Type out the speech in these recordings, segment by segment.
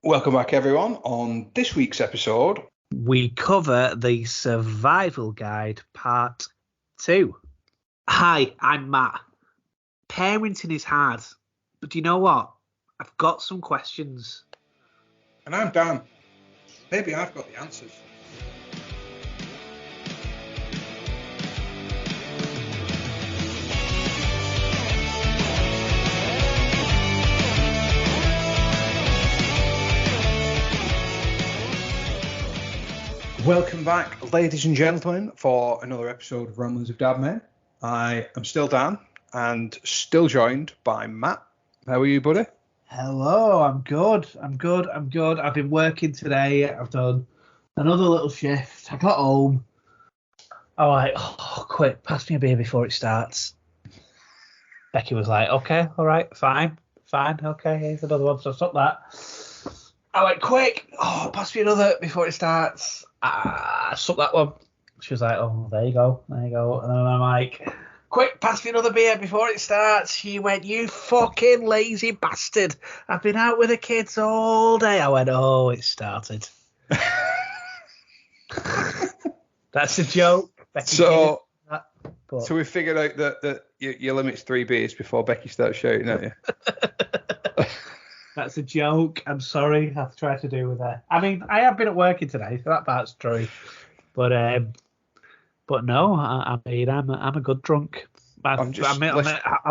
Welcome back, everyone. On this week's episode, we cover the Survival Guide Part 2. Hi, I'm Matt. Parenting is hard, but do you know what? I've got some questions. and I'm Dan. Maybe I've got the answers. Welcome back, ladies and gentlemen, for another episode of Ramblings of Dadmen. I am still Dan and still joined by Matt. How are you, buddy? Hello, I'm good. I've been working today. I've done another little shift. I got home. I'm like, quick, pass me a beer before it starts. Becky was like, okay, all right, fine, okay, here's another one, so stop that. I went, quick, pass me another before it starts. I sucked that one. She was like, oh, there you go. And then I'm like, quick, pass me another beer before it starts. She went, you fucking lazy bastard. I've been out with the kids all day. I went, oh, it started. That's a joke. Becky, so we figured out that your limit's 3 beers before Becky starts shouting at you. That's a joke. I'm sorry. I've tried to do with that. I mean, I have been at working today, so that part's true. But no, I'm a good drunk. I'll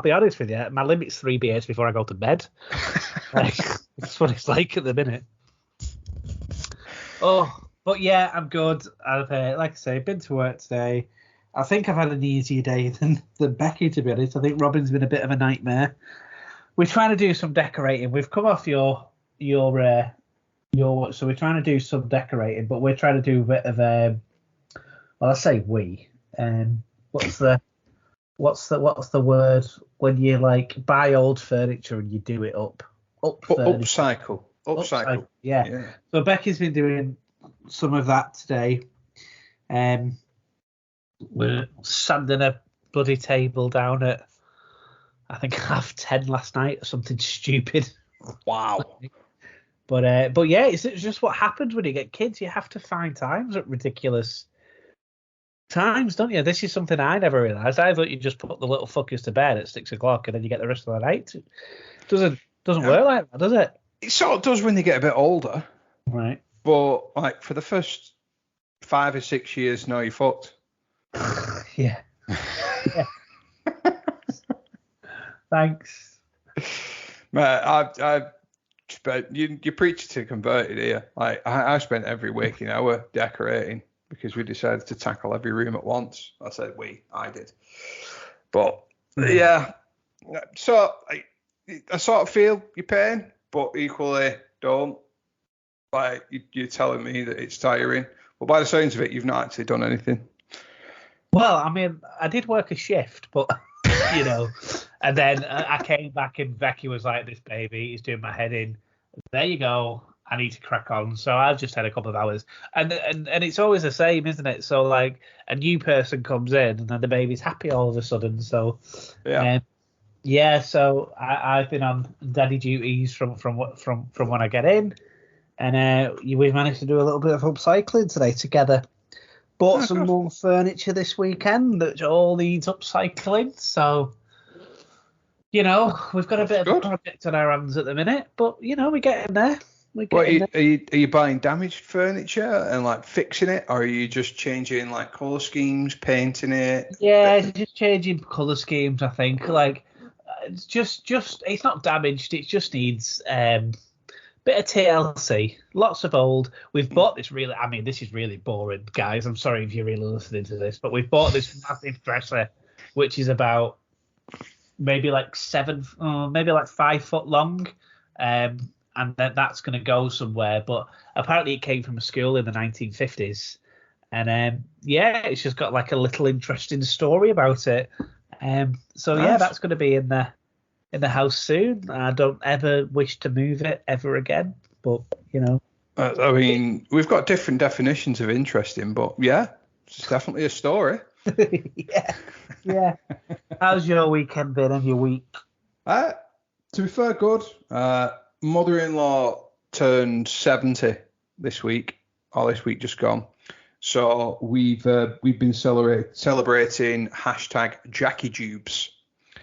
be honest with you. My limit's 3 beers before I go to bed. That's what it's like at the minute. But yeah, I'm good. I've like I say, been to work today. I think I've had an easier day than Becky, to be honest. I think Robin's been a bit of a nightmare. We're trying to do some decorating. We've come off your so we're trying to do some decorating, but we're trying to do a bit of well, I say we. What's the word when you like buy old furniture and you do it up? Upcycle. Yeah. So Becky's been doing some of that today. We're sanding a bloody table down at, I think, 10:30 last night or something stupid. Wow. But yeah, it's just what happens when you get kids. You have to find times at ridiculous times, don't you? This is something I never realised. I thought you just put the little fuckers to bed at 6 o'clock and then you get the rest of the night. It doesn't work like that, does it? It sort of does when they get a bit older. Right. But like for the first 5 or 6 years, no, you're fucked. Yeah. Thanks. I spent you preach to converted here. Like I spent every waking hour decorating because we decided to tackle every room at once. I said I did. But yeah, so I sort of feel your pain, but equally don't. Like you're telling me that it's tiring. Well, by the sounds of it, you've not actually done anything. Well, I mean, I did work a shift, but you know, and then I came back and Becky was like, "This baby is doing my head in. There you go. I need to crack on." So I've just had a couple of hours, and it's always the same, isn't it? So like a new person comes in, and then the baby's happy all of a sudden. So yeah. So I've been on daddy duties from when I get in, and we've managed to do a little bit of upcycling today together. Bought some more furniture this weekend that all needs upcycling. So, you know, we've got a bit of a project on our hands at the minute, but, you know, we're getting there. Are you buying damaged furniture and, like, fixing it? Or are you just changing, like, colour schemes, painting it? Yeah, just changing colour schemes, I think. Like, it's just it's not damaged. It just needs... bit of TLC, lots of old. We've bought this this is really boring, guys. I'm sorry if you're really listening to this, but we've bought this massive dresser, which is about maybe like 5 foot long. And then that's going to go somewhere. But apparently it came from a school in the 1950s. And it's just got like a little interesting story about it. So nice. Yeah, that's going to be in the house soon. I don't ever wish to move it ever again, but you know. I mean, we've got different definitions of interesting, but yeah, it's definitely a story. Yeah. How's your weekend been and your week? To be fair, good. Mother-in-law turned 70 this week, or this week just gone. So we've been celebrating hashtag Jackie Jubes.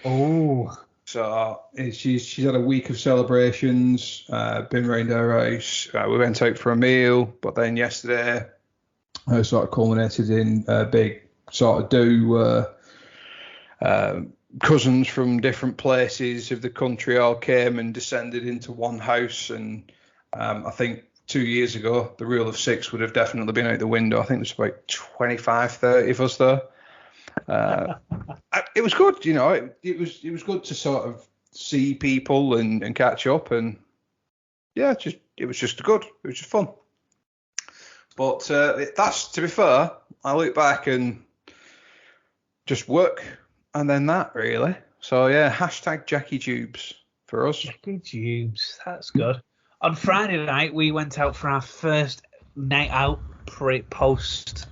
Oh. So she's had a week of celebrations. Been round our house. We went out for a meal, but then yesterday sort of culminated in a big sort of do. Cousins from different places of the country all came and descended into one house, and I think 2 years ago the rule of 6 would have definitely been out the window. I think there's about 25, 30 of us there. It was good, you know. It was good to sort of see people and catch up, and yeah, it was just good. It was just fun. But that's, to be fair, I look back and just work. And then that, really. So, yeah, hashtag Jackie Jubes for us. Jackie Jubes, that's good. On Friday night, we went out for our first night out post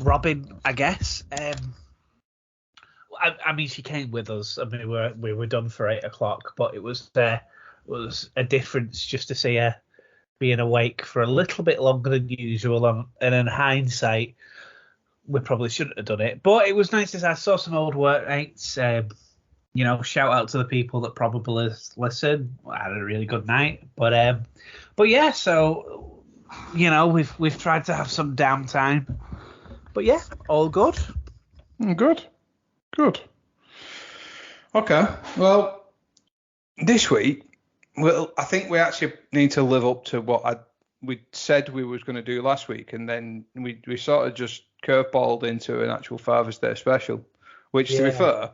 Robin, I guess. I mean, she came with us. I mean, we were done for 8 o'clock, but it was a difference just to see her being awake for a little bit longer than usual. And in hindsight, we probably shouldn't have done it, but it was nice as I saw some old workmates. You know, shout out to the people that probably listen. I had a really good night, but yeah. So, you know, we've tried to have some downtime, but yeah, all good. Good. Okay. Well, this week, I think we actually need to live up to what we said we was going to do last week, and then we sort of just curveballed into an actual Father's Day special, which, to be fair,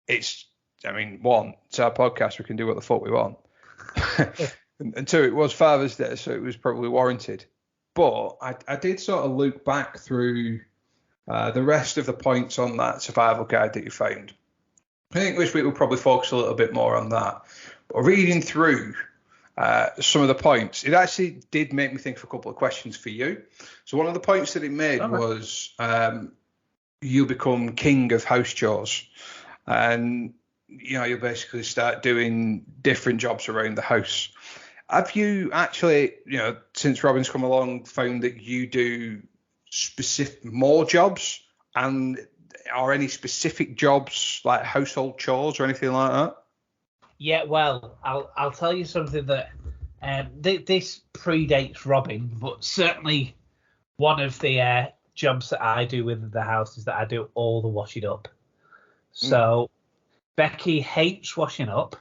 it's our podcast, we can do what the fuck we want. And 2, it was Father's Day, so it was probably warranted. But I did sort of look back through the rest of the points on that survival guide that you found. I think this week we'll probably focus a little bit more on that. But reading through some of the points, it actually did make me think of a couple of questions for you. So one of the points that it made was you become king of house chores, and you know, you basically start doing different jobs around the house. Have you actually, you know, since Robin's come along, found that you do more jobs, and are any specific jobs like household chores or anything like that? Yeah, well, I'll tell you something that this predates Robin, but certainly one of the jobs that I do within the house is that I do all the washing up. So Becky hates washing up,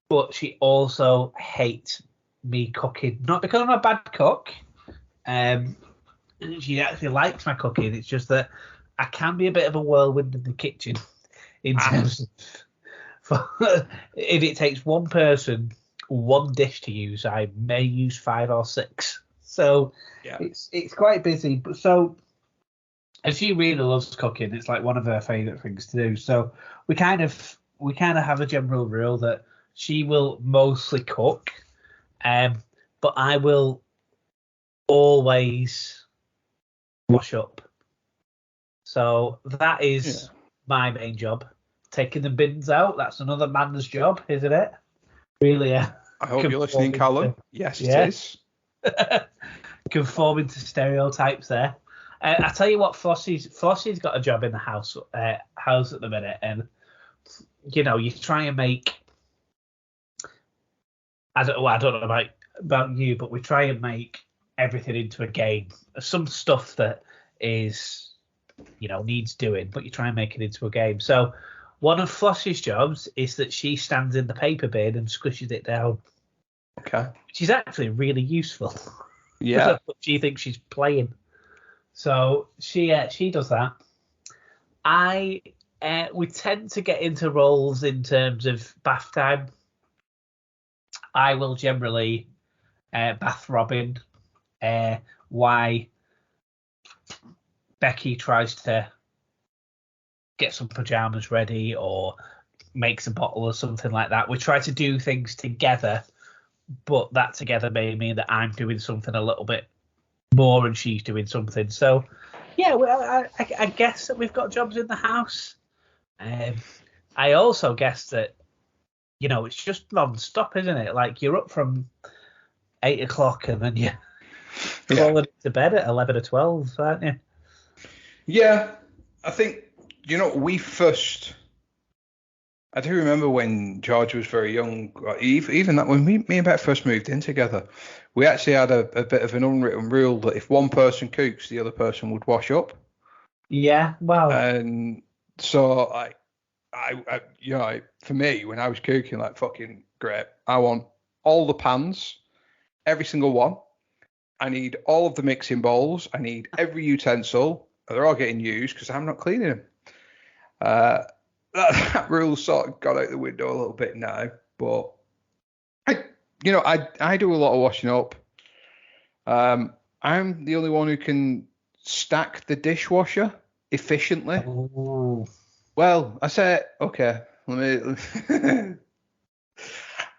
but she also hates me cooking. Not because I'm a bad cook. She actually likes my cooking. It's just that I can be a bit of a whirlwind in the kitchen in terms of if it takes one person one dish to use, I may use 5 or 6. So it's quite busy. But so, and she really loves cooking. It's like one of her favourite things to do. So we kind of have a general rule that she will mostly cook, but I will always wash up. So that is my main job. Taking the bins out, that's another man's job, isn't it? Really. I hope you're listening, Callum. Yes, it is. Conforming to stereotypes there. I tell you what, Flossie's got a job in the house at the minute, and you know, you try and make. I don't know about you, but we try and make everything into a game. Some stuff that is, you know, needs doing, but you try and make it into a game. So one of Flossie's jobs is that she stands in the paper bin and squishes it down. Okay. She's actually really useful. Yeah. She thinks she's playing. So she does that. We tend to get into roles in terms of bath time. I will generally bath Robin. Why Becky tries to get some pajamas ready or makes a bottle or something like that. We try to do things together, but that together may mean that I'm doing something a little bit more and she's doing something. So, yeah, I guess that we've got jobs in the house. I also guess that, you know, it's just non-stop, isn't it? Like, you're up from 8 o'clock, and then you're Yeah. calling it to bed at 11 or 12, aren't you? Yeah, I think, I do remember when George was very young, even that when me and Beth first moved in together, we actually had a bit of an unwritten rule that if one person cooks, the other person would wash up. Yeah, well, And so for me, when I was cooking, like, fucking great, I want all the pans, every single one. I need all of the mixing bowls. I need every utensil. They're all getting used because I'm not cleaning them. That rule sort of got out the window a little bit now, but I do a lot of washing up. I'm the only one who can stack the dishwasher efficiently. oh, Well, I said, okay, let me.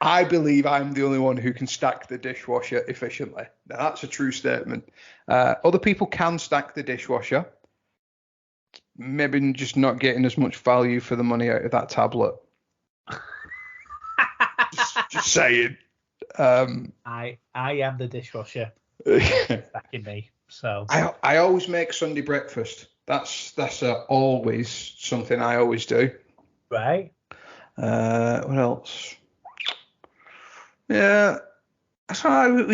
I believe I'm the only one who can stack the dishwasher efficiently. Now, that's a true statement. Other people can stack the dishwasher. Maybe just not getting as much value for the money out of that tablet. just saying. I am the dishwasher. Stacking me. So I always make Sunday breakfast. That's always something I always do. right. What else? Yeah. So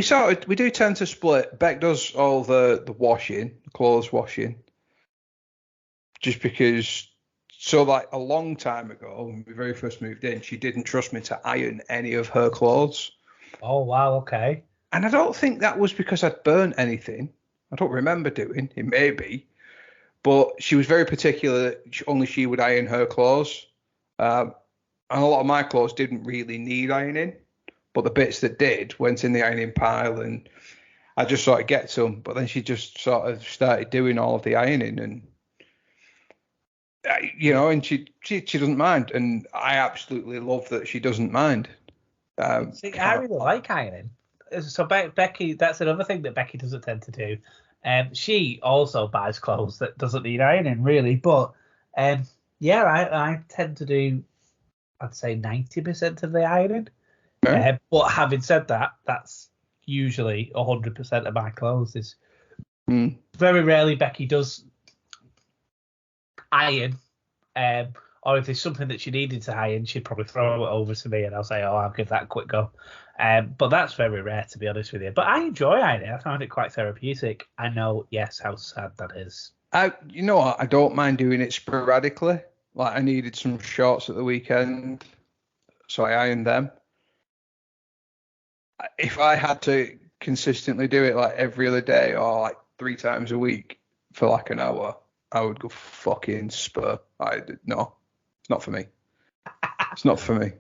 we do tend to split. Beck does all the washing, the clothes washing. Just because, so like a long time ago, when we very first moved in, she didn't trust me to iron any of her clothes. Oh, wow, okay. And I don't think that was because I'd burnt anything. I don't remember doing. It may be. But she was very particular that only she would iron her clothes. And a lot of my clothes didn't really need ironing. But the bits that did went in the ironing pile, and I just sort of get to them. But then she just sort of started doing all of the ironing, and and she doesn't mind, and I absolutely love that she doesn't mind. See, I really like ironing. So Becky, that's another thing that Becky doesn't tend to do. She also buys clothes that doesn't need ironing, really. But yeah, I tend to do, I'd say 90% of the ironing. Okay. But having said that, that's usually 100% of my clothes. Is very rarely Becky does iron. Or if there's something that she needed to iron, she'd probably throw it over to me, and I'll say, "Oh, I'll give that a quick go." But that's very rare, to be honest with you. But I enjoy ironing. I find it quite therapeutic. I know, yes, how sad that is. You know what? I don't mind doing it sporadically. Like, I needed some shorts at the weekend, so I ironed them. If I had to consistently do it like every other day or like 3 times a week for like an hour, I would go fucking spur. No, it's not for me. It's not for me.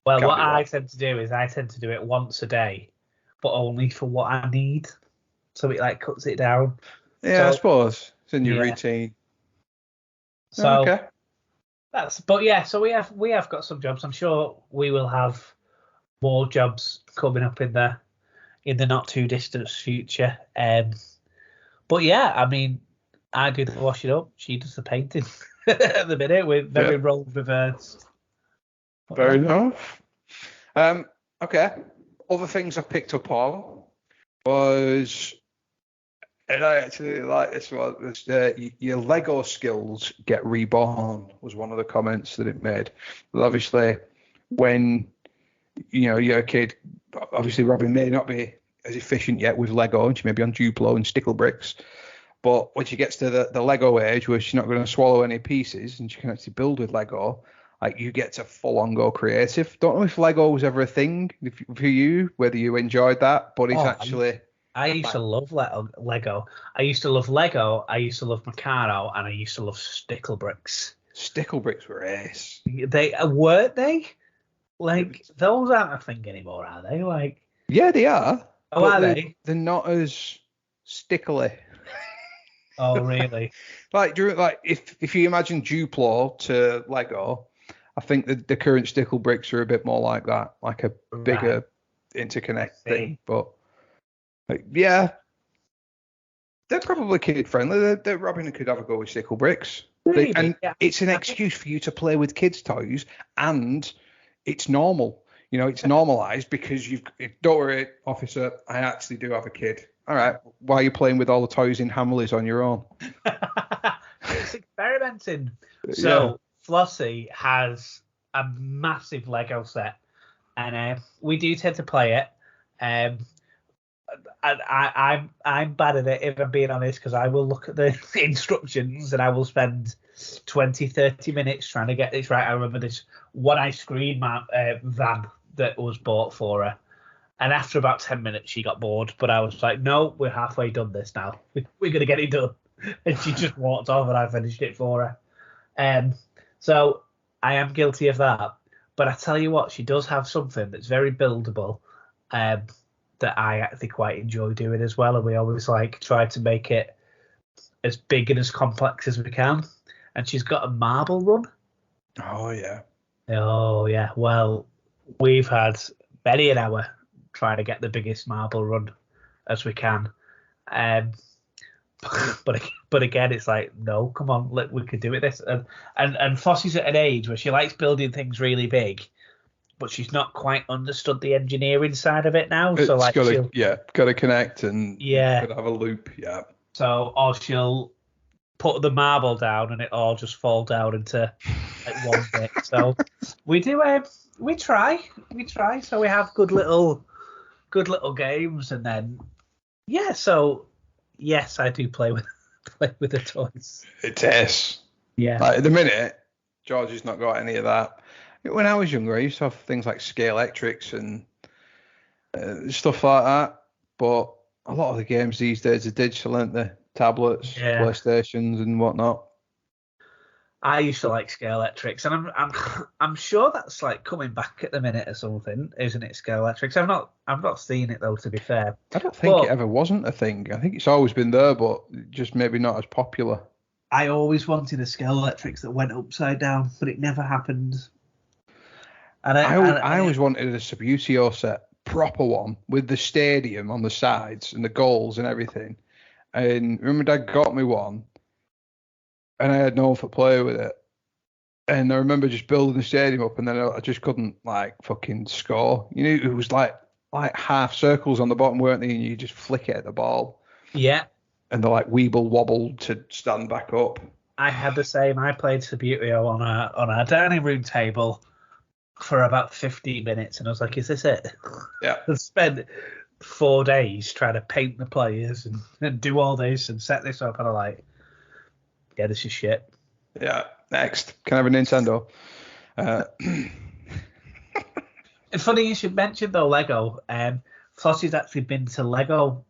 Well, Can't what do I that. tend to do is I tend to do it once a day, but only for what I need. So it like cuts it down. Yeah, I So suppose it's in your yeah. routine. So Okay. but yeah. So we have got some jobs. I'm sure we will have more jobs coming up in the not too distant future. But yeah, I mean, I do the washing up. She does the painting at the minute with very Yeah. roles reversed. But Fair yeah. enough. Okay. Other things I picked up on was, and I actually like this one, was your Lego skills get reborn, was one of the comments that it made. But obviously, when you're a kid, obviously Robin may not be as efficient yet with Lego, and she may be on Duplo and stickle bricks. But when she gets to the Lego age where she's not going to swallow any pieces and she can actually build with Lego, like, you get to full on go creative. Don't know if Lego was ever a thing for you, whether you enjoyed that, but it's actually. I used to love Lego. I used to love Lego. I used to love Meccano, and I used to love stickle bricks. Stickle bricks were ace. They weren't they? Like, those aren't a thing anymore, are they? Like, Yeah, they are. oh, But are they? they're not as stickly. Oh, really? Like if you imagine Duplo to Lego, I think the current stickle bricks are a bit more like that, like a bigger interconnect thing. But yeah, they're probably kid friendly. They're Robin could have a go with stickle bricks. And it's an excuse for you to play with kids' toys, and it's normal. You know, it's normalised because don't worry, officer, I actually do have a kid. All right, why are you playing with all the toys in Hamleys on your own? It's experimenting. So Flossie has a massive Lego set, and we do tend to play it. And I'm bad at it, if I'm being honest, because I will look at the instructions and I will spend 20, 30 minutes trying to get this right. I remember this one ice cream van that was bought for her. And after about 10 minutes, she got bored. But I was like, no, we're halfway done this now. We're going to get it done. And she just walked off and I finished it for her. So I am guilty of that. But I tell you what, she does have something that's very buildable that I actually quite enjoy doing as well. And we always try to make it as big and as complex as we can. And she's got a marble run. Oh, yeah. Oh, yeah. Well, we've had many an hour trying to get the biggest marble run as we can. But again, it's like, no, come on, we could do it this. And Fossie's at an age where she likes building things really big, but she's not quite understood the engineering side of it now. It's so got to connect and got to have a loop. Yeah. So or she'll put the marble down and it all just fall down into one bit. So we do. We try. So we have good little games, and then so yes, I do play with the toys. It is. Yeah. Like, at the minute, Georgie's not got any of that. When I was younger, I used to have things like scale electrics and stuff like that. But a lot of the games these days are digital, aren't they? Tablets, PlayStations, and whatnot. I used to like scale electrics, and I'm sure that's coming back at the minute or something, isn't it? Scale electrics. I've not seen it though, to be fair. I don't think it ever wasn't a thing. I think it's always been there, but just maybe not as popular. I always wanted a scale electrics that went upside down, but it never happened. And I always wanted a Subbuteo set, proper one, with the stadium on the sides and the goals and everything. And remember, Dad got me one, and I had no one for play with it. And I remember just building the stadium up, and then I just couldn't fucking score. You know, it was like half circles on the bottom, weren't they? And you just flick it at the ball. Yeah. And they're weeble wobble to stand back up. I had the same. I played Subbuteo on our dining room table for about 15 minutes, and I was like, "Is this it?" Yeah. I spent 4 days trying to paint the players and do all this and set this up, and I'm like, yeah, this is shit. Yeah. Next, can I have a Nintendo? It's funny you should mention though Lego. Flossie's actually been to Lego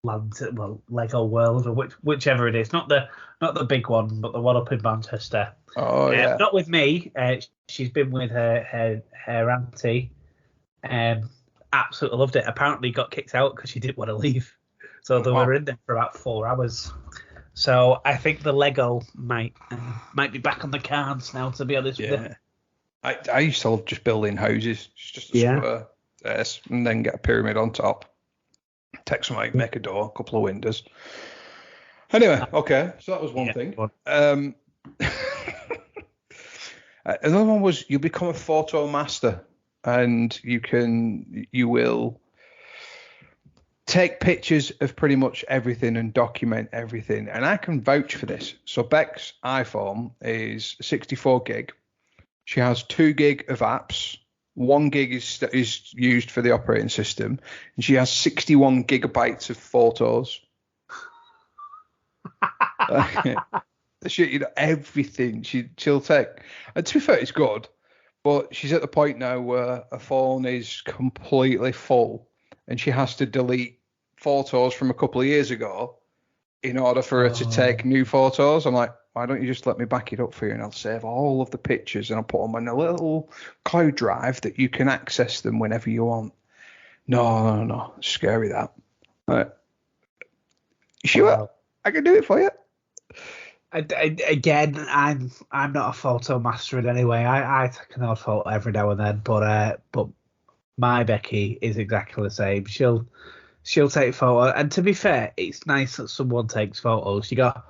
Lego World, or whichever it is, not the big one, but the one up in Manchester. Oh yeah. Not with me. She's been with her auntie. Absolutely loved it. Apparently got kicked out because she didn't want to leave. So they were in there for about 4 hours. So I think the Lego might be back on the cards now, to be honest with you. I used to love just building houses, just a square, and then get a pyramid on top. Take some make a door, a couple of windows. Anyway, okay, so that was one thing. Another one was you become a photo master, and you will take pictures of pretty much everything and document everything. And I can vouch for this. So Beck's iPhone is 64 gig. She has 2 gig of apps. 1 gig is used for the operating system, and she has 61 gigabytes of photos. Everything she'll take. And to be fair, it's good, but she's at the point now where her phone is completely full, and she has to delete photos from a couple of years ago in order for her to take new photos. I'm like, why don't you just let me back it up for you, and I'll save all of the pictures and I'll put them in a little cloud drive that you can access them whenever you want. No. It's scary, that. Right. You sure? I can do it for you. Again, I'm not a photo master in any way. I take an odd photo every now and then, but my Becky is exactly the same. She'll take photos, and to be fair, it's nice that someone takes photos. She got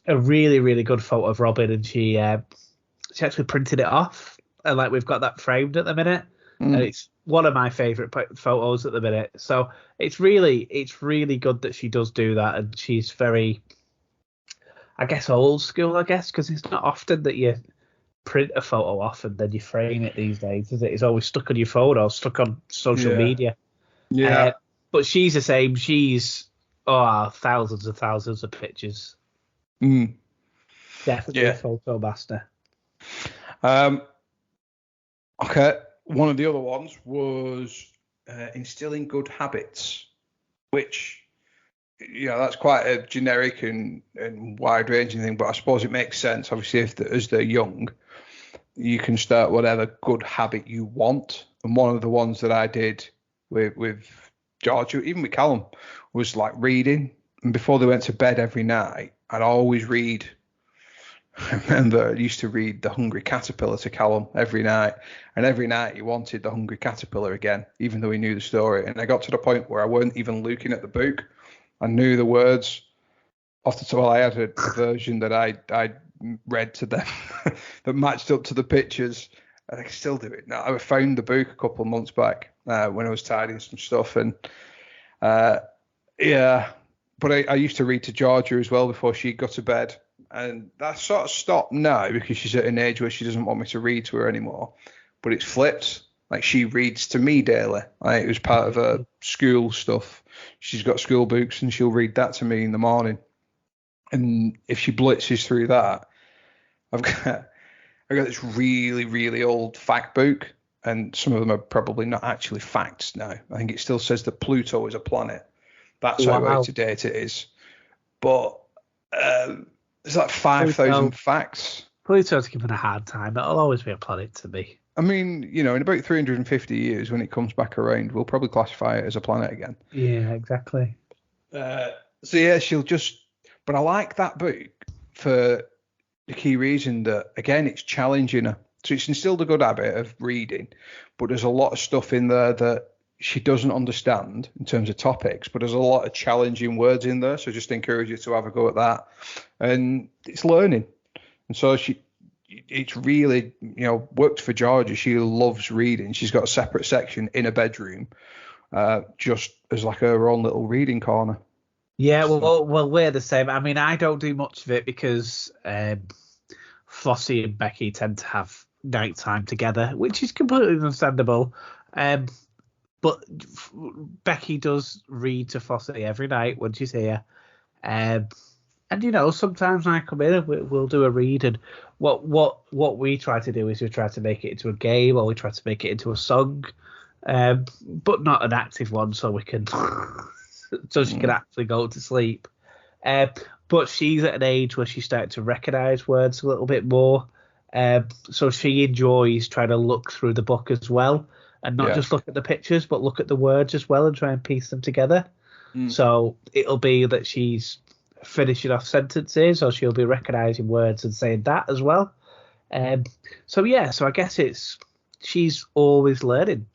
a really, really good photo of Robin, and she actually printed it off, and we've got that framed at the minute. And it's one of my favourite photos at the minute. So it's really good that she does do that, and she's very, I guess, old school, because it's not often that you print a photo off and then you frame it these days, is it? It's always stuck on your phone or stuck on social media. Yeah. But she's the same. She's thousands and thousands of pictures. Definitely a photo master. Okay. One of the other ones was instilling good habits, which, that's quite a generic and wide-ranging thing, but I suppose it makes sense. Obviously, as they're young, you can start whatever good habit you want. And one of the ones that I did with George, even with Callum, was like reading. And before they went to bed every night, I'd always read. I remember I used to read The Hungry Caterpillar to Callum every night, and every night he wanted The Hungry Caterpillar again, even though he knew the story. And I got to the point where I weren't even looking at the book. I knew the words off the top. I had a version that I read to them that matched up to the pictures, and I can still do it now. I found the book a couple of months back when I was tidying some stuff, and but I used to read to Georgia as well before she got to bed. And that sort of stopped now because she's at an age where she doesn't want me to read to her anymore. But it's flipped. Like, she reads to me daily. Like, it was part of her school stuff. She's got school books and she'll read that to me in the morning. And if she blitzes through that, I've got this really, really old fact book. And some of them are probably not actually facts now. I think it still says that Pluto is a planet. That's how up to date it is. But it's like 5,000 facts. Pluto's given a hard time. It'll always be a planet to me. I mean, in about 350 years, when it comes back around, we'll probably classify it as a planet again. Yeah, exactly. She'll just... But I like that book for the key reason that, again, it's challenging her. So it's instilled a good habit of reading, but there's a lot of stuff in there that she doesn't understand in terms of topics, but there's a lot of challenging words in there. So just encourage you to have a go at that. And it's learning. And so it's really, worked for Georgia. She loves reading. She's got a separate section in a bedroom, just as like her own little reading corner. Yeah, well, we're the same. I mean, I don't do much of it because Flossie and Becky tend to have nighttime together, which is completely understandable. But Becky does read to Flossie every night when she's here. And sometimes I come in and we'll do a read. And what we try to do is we try to make it into a game, or we try to make it into a song, but not an active one, so we can so she can actually go to sleep. But she's at an age where she's starting to recognise words a little bit more. So she enjoys trying to look through the book as well, and not just look at the pictures, but look at the words as well and try and piece them together. So it'll be that she's finishing off sentences, or she'll be recognising words and saying that as well. So I guess she's always learning.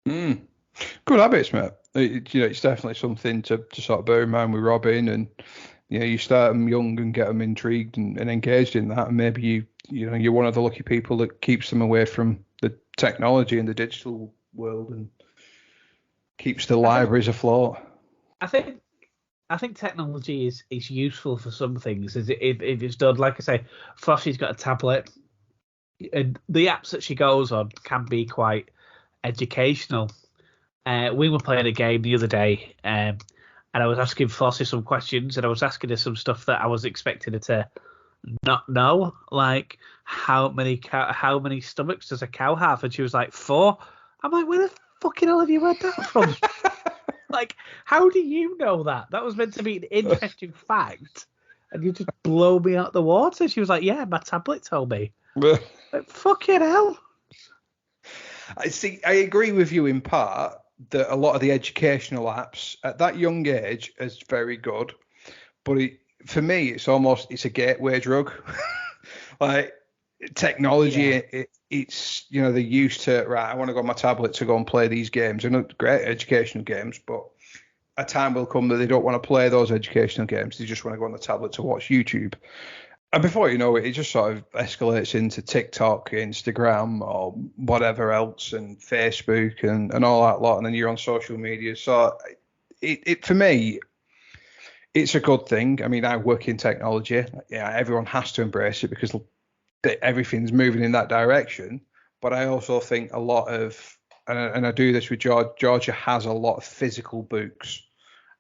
Good habits, mate. It's definitely something to sort of bear in mind with Robin, and you start them young and get them intrigued and engaged in that, and maybe you're one of the lucky people that keeps them away from the technology and the digital world and keeps the libraries afloat. I think technology is useful for some things if it's done. Like I say, Flossie's got a tablet, and the apps that she goes on can be quite educational. We were playing a game the other day, and I was asking Flossie some questions, and I was asking her some stuff that I was expecting her to not know, like how many stomachs does a cow have, and she was like 4. I'm like, where the fucking hell have you heard that from? Like, how do you know that? That was meant to be an interesting fact, and you just blow me out the water. She was like, yeah, my tablet told me. Like, fucking hell. I agree with you in part that a lot of the educational apps at that young age is very good, but for me, it's a gateway drug. Like, technology, it's they're used to, right, I want to go on my tablet to go and play these games. They're not great educational games, but a time will come that they don't want to play those educational games. They just want to go on the tablet to watch YouTube. And before you know it, it just sort of escalates into TikTok, Instagram, or whatever else, and Facebook and all that lot. And then you're on social media. So it for me, it's a good thing. I mean, I work in technology. Yeah, everyone has to embrace it because everything's moving in that direction. But I also think a lot of, and I do this with Georgia. Georgia has a lot of physical books,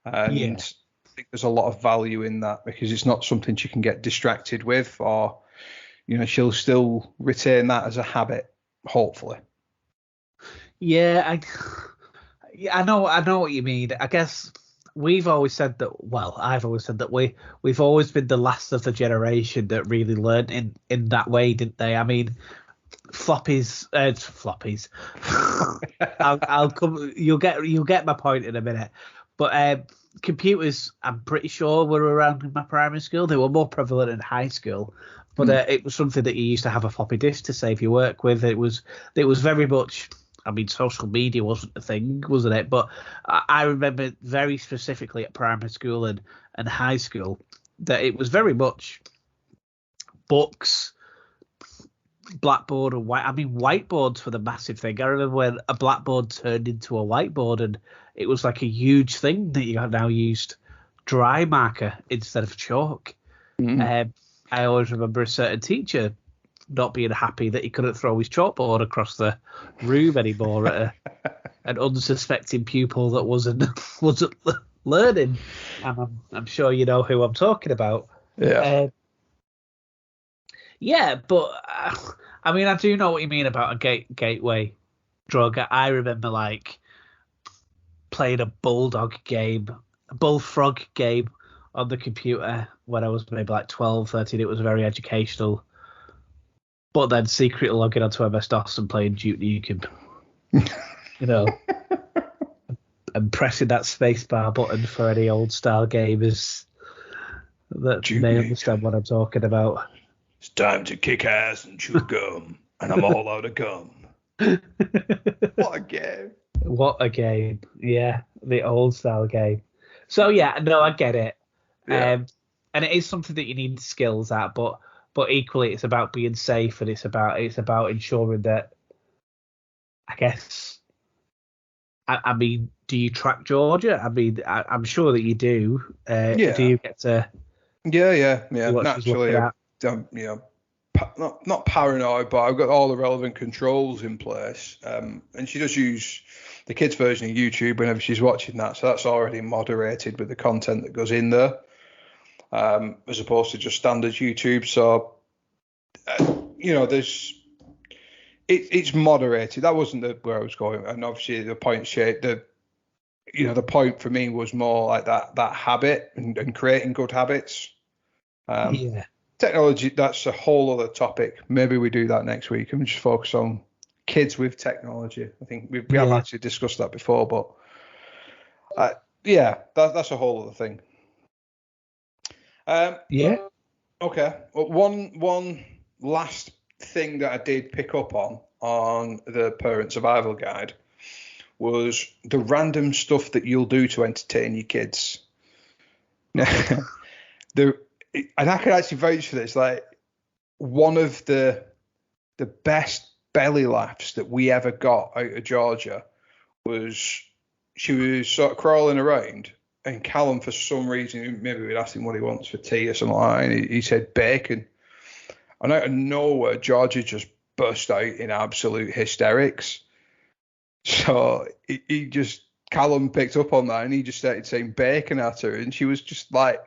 and Yeah. I think there's a lot of value in that because it's not something she can get distracted with, or she'll still retain that as a habit, hopefully. Yeah, I know what you mean. I guess we've always said that. Well, I've always said that we've always been the last of the generation that really learned in that way, didn't they? I mean, floppies. I'll come. You'll get my point in a minute. But computers, I'm pretty sure were around in my primary school. They were more prevalent in high school, but it was something that you used to have a floppy disk to save your work with. It was very much. I mean, social media wasn't a thing, wasn't it? But I remember very specifically at primary school and high school that it was very much books, blackboard, and white. I mean, whiteboards were the massive thing. I remember when a blackboard turned into a whiteboard, and it was like a huge thing that you now used dry marker instead of chalk. I always remember a certain teacher not being happy that he couldn't throw his chalkboard across the room anymore at an unsuspecting pupil that wasn't learning. And I'm sure you know who I'm talking about. Yeah. Yeah, but I mean, I do know what you mean about a gateway drug. I remember like playing a bullfrog game on the computer when I was maybe like 12, 13. It was very educational. But then secretly logging onto MS-DOS and playing Duke Nukem, and pressing that spacebar button for any old style gamers that may understand what I'm talking about. It's time to kick ass and chew gum, and I'm all out of gum. What a game! What a game! Yeah, the old style game. So yeah, no, I get it. Yeah. And it is something that you need skills at, but equally it's about being safe, and it's about ensuring that, I guess. I mean, do you track Georgia? I mean, I'm sure that you do. Yeah. Do you get to? Yeah. Naturally, I'm not paranoid, but I've got all the relevant controls in place. And she does use the kids' version of YouTube whenever she's watching that, so that's already moderated with the content that goes in there, as opposed to just standard YouTube. So, it's moderated. That wasn't where I was going, and obviously the point the point for me was more like that habit and creating good habits. yeah. Technology, that's a whole other topic. Maybe we do that next week and just focus on kids with technology. I think we have actually discussed that before, but that's a whole other thing. Okay. Well, one last thing that I did pick up on the Parent Survival Guide was the random stuff that you'll do to entertain your kids. And I can actually vouch for this. Like, one of the best belly laughs that we ever got out of Georgia was she was sort of crawling around, and Callum, for some reason, maybe we'd asked him what he wants for tea or something like that, and he said bacon. And out of nowhere, Georgia just burst out in absolute hysterics. So Callum picked up on that, and he just started saying bacon at her, and she was just like,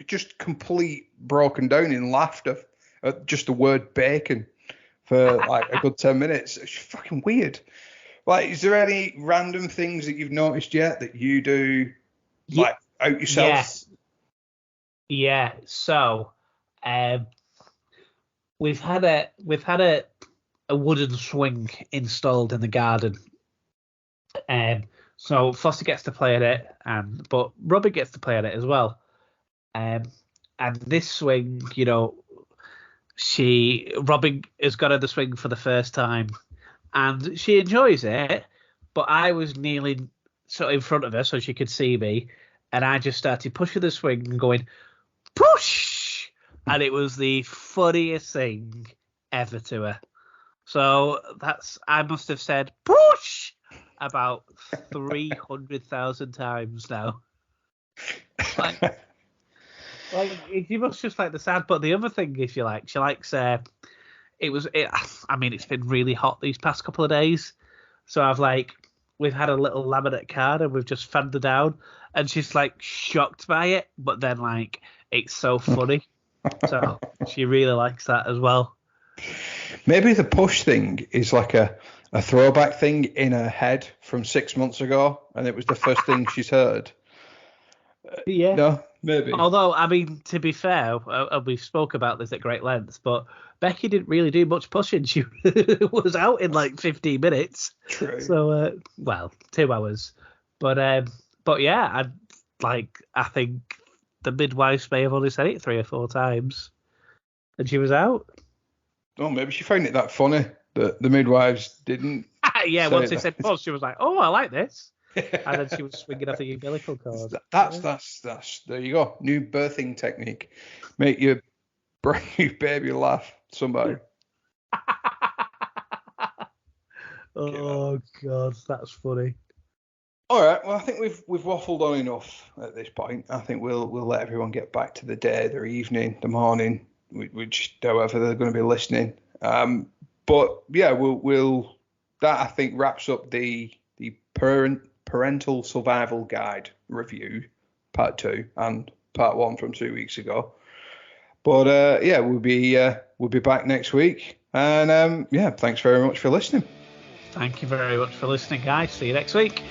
just complete broken down in laughter at just the word bacon for like a good 10 minutes. It's fucking weird. Like, is there any random things that you've noticed yet that you do, like, out yourself? Yes. Yeah. So, we've had a wooden swing installed in the garden. So Foster gets to play at it, but Robbie gets to play at it as well. And this swing, Robin has got her the swing for the first time, and she enjoys it. But I was kneeling sort of in front of her so she could see me, and I just started pushing the swing and going, push, and it was the funniest thing ever to her. So I must have said push about 300,000 times now. Like you must just like the sound. But the other thing is, she likes I mean, it's been really hot these past couple of days, so we've had a little laminate card and we've just fanned her down, and she's like shocked by it, but then like it's so funny, so she really likes that as well. Maybe the push thing is like a throwback thing in her head from 6 months ago, and it was the first thing she's heard. Yeah. No, maybe. Although, I mean, to be fair, we spoke about this at great length, but Becky didn't really do much pushing. She was out in like 15 minutes. True. So, 2 hours. But yeah, I think the midwives may have only said it 3 or 4 times, and she was out. Oh, maybe she found it that funny that the midwives didn't. Yeah, once they said push, she was like, "Oh, I like this," and then she was swinging off the umbilical cord. That's there you go. New birthing technique. Make your brand new baby laugh. Somebody. Oh God, that's funny. All right. Well, I think we've waffled on enough at this point. I think we'll let everyone get back to the day, their evening, the morning, which however they're going to be listening. But yeah, we'll that I think wraps up the parental survival guide review, part 2 and part 1 from 2 weeks ago. But yeah, we'll be back next week, and yeah, thanks very much for listening. Thank you very much for listening, guys. See you next week.